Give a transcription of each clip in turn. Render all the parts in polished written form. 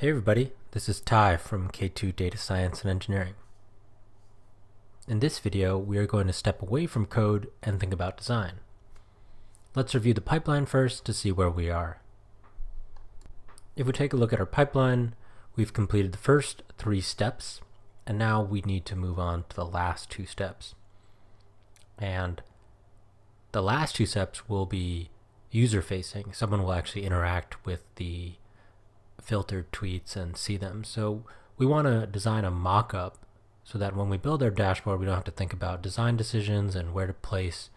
Hey everybody, this is Ty from K2 Data Science and Engineering. In this video, we are going to step away from code and think about design. Let's review the pipeline first to see where we are. If we take a look at our pipeline, we've completed the first 3 steps, and now we need to move on to the last 2 steps. And the last 2 steps will be user-facing. Someone will actually interact with the filtered tweets and see them. So we want to design a mock-up so that when we build our dashboard, we don't have to think about design decisions and where to place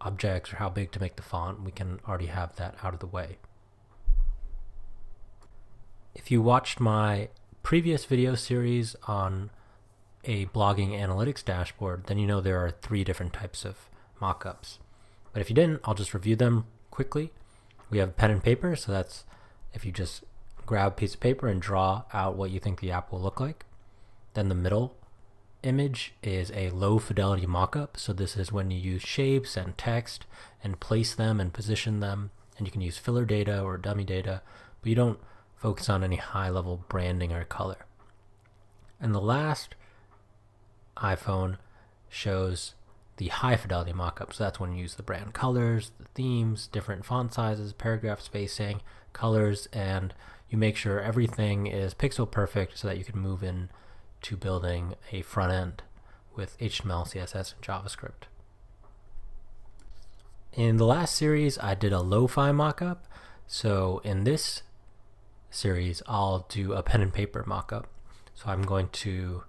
objects or how big to make the font. We can already have that out of the way. If you watched my previous video series on a blogging analytics dashboard, then you know there are 3 different types of mock-ups. But if you didn't, I'll just review them quickly. We have pen and paper, so that's if you just grab a piece of paper and draw out what you think the app will look like. Then the middle image is a low fidelity mockup. So this is when you use shapes and text and place them and position them, and you can use filler data or dummy data, but you don't focus on any high level branding or color. And the last iPhone shows the high fidelity mockup. So that's when you use the brand colors, the themes, different font sizes, paragraph spacing, colors, and you make sure everything is pixel perfect so that you can move in to building a front end with HTML, CSS, and JavaScript. In the last series, I did a lo-fi mockup. So in this series, I'll do a pen and paper mockup. So I'm going to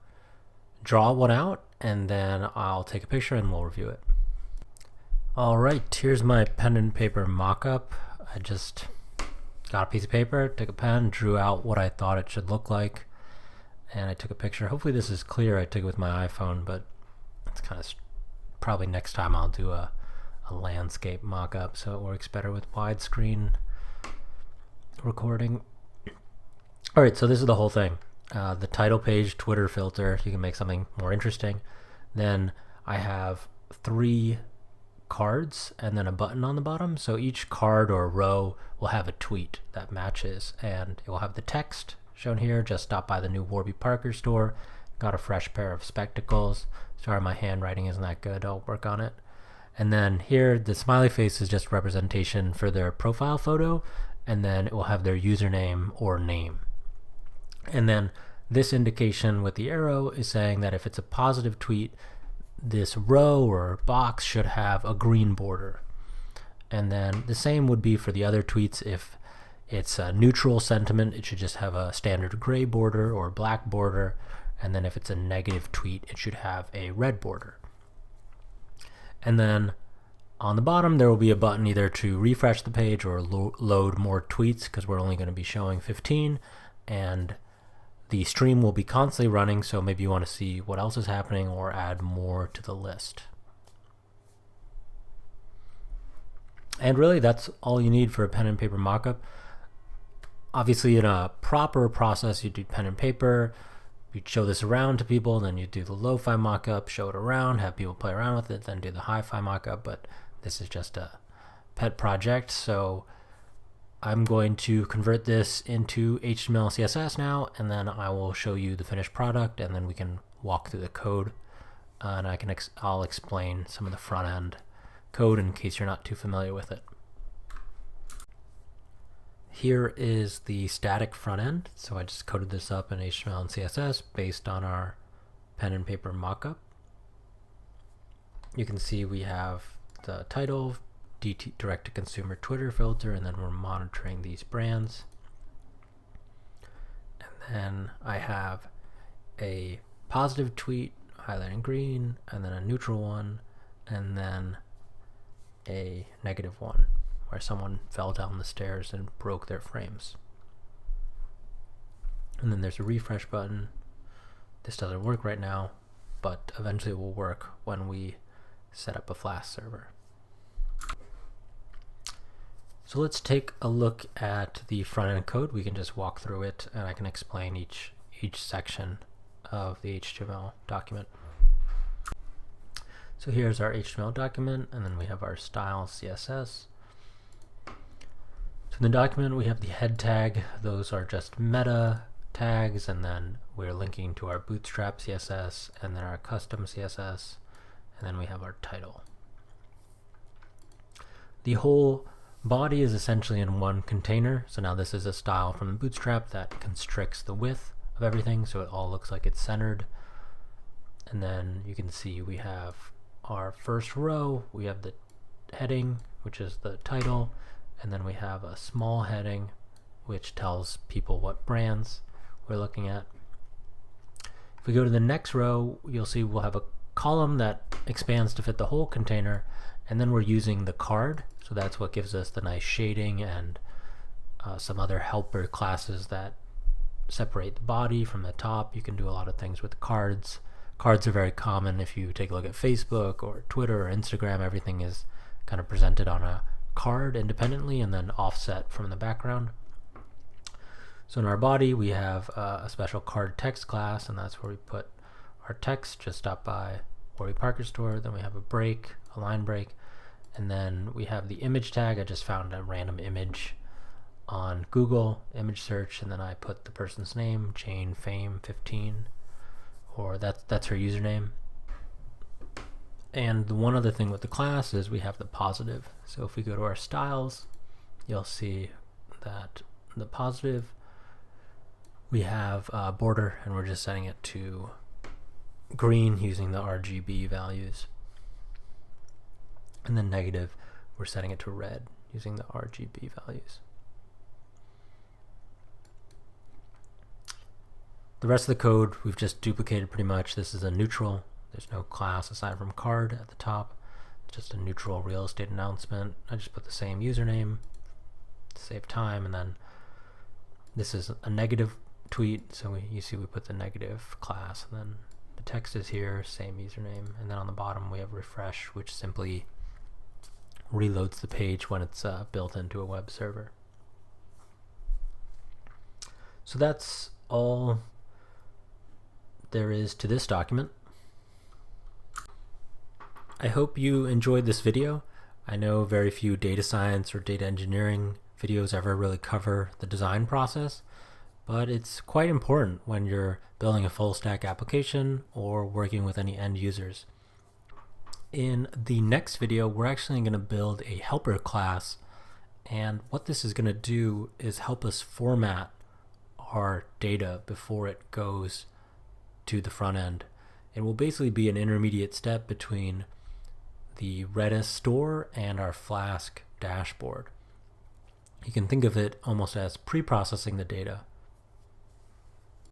draw one out, and then I'll take a picture and we'll review it. All right, here's my pen and paper mockup. I just got a piece of paper, took a pen, drew out what I thought it should look like, and I took a picture. Hopefully this is clear. I took it with my iPhone, but it's kind of probably next time I'll do a landscape mockup so it works better with widescreen recording. All right, so this is the whole thing. The title page, Twitter filter, you can make something more interesting. Then I have 3 cards and then a button on the bottom. So each card or row will have a tweet that matches, and it will have the text shown here. Just stopped by the new Warby Parker store, got a fresh pair of spectacles. Sorry, my handwriting isn't that good. I'll work on it. And then here, the smiley face is just representation for their profile photo, and then it will have their username or name. And then this indication with the arrow is saying that if it's a positive tweet, this row or box should have a green border. And then the same would be for the other tweets. If it's a neutral sentiment, it should just have a standard gray border or black border. And then if it's a negative tweet, it should have a red border. And then on the bottom, there will be a button either to refresh the page or load more tweets, because we're only going to be showing 15. And the stream will be constantly running, so maybe you want to see what else is happening or add more to the list. And really, that's all you need for a pen and paper mockup. Obviously, in a proper process, you do pen and paper, you show this around to people, then you do the lo-fi mockup, show it around, have people play around with it, then do the hi-fi mockup. But this is just a pet project, so I'm going to convert this into HTML, CSS now, and then I will show you the finished product, and then we can walk through the code, and I'll explain some of the front end code in case you're not too familiar with it. Here is the static front end. So I just coded this up in HTML and CSS based on our pen and paper mockup. You can see we have the title, direct-to-consumer Twitter filter, and then we're monitoring these brands. And then I have a positive tweet highlighted in green, and then a neutral one, and then a negative one where someone fell down the stairs and broke their frames. And then there's a refresh button. This doesn't work right now, but eventually it will work when we set up a Flask server. So let's take a look at the front end code. We can just walk through it, and I can explain each section of the HTML document. So here's our HTML document, and then we have our style CSS. So in the document, we have the head tag. Those are just meta tags, and then we're linking to our Bootstrap CSS and then our custom CSS, and then we have our title. The whole body is essentially in one container. So now this is a style from the Bootstrap that constricts the width of everything, so it all looks like it's centered. And then you can see we have our first row, we have the heading, which is the title, and then we have a small heading which tells people what brands we're looking at. If we go to the next row, you'll see we'll have a column that expands to fit the whole container, and then we're using the card, so that's what gives us the nice shading and some other helper classes that separate the body from the top. You can do a lot of things with cards. Cards are very common. If you take a look at Facebook or Twitter or Instagram, everything is kind of presented on a card independently and then offset from the background. So in our body, we have a special card text class, and that's where we put our text just up by Warby Parker store. Then we have a break, a line break, and then we have the image tag. I just found a random image on Google image search, and then I put the person's name, Jane Fame 15, or that's her username. And the one other thing with the class is we have the positive. So if we go to our styles, you'll see that the positive, we have a border, and we're just setting it to green using the RGB values. And then negative, we're setting it to red using the RGB values. The rest of the code we've just duplicated pretty much. This is a neutral. There's no class aside from card at the top. It's just a neutral real estate announcement. I just put the same username to save time, and then this is a negative tweet, so you see we put the negative class, and then the text is here, same username, and then on the bottom we have refresh, which simply reloads the page when it's built into a web server. So that's all there is to this document. I hope you enjoyed this video. I know very few data science or data engineering videos ever really cover the design process, but it's quite important when you're building a full stack application or working with any end users. In the next video, we're actually going to build a helper class, and what this is going to do is help us format our data before it goes to the front end. It will basically be an intermediate step between the Redis store and our Flask dashboard. You can think of it almost as pre-processing the data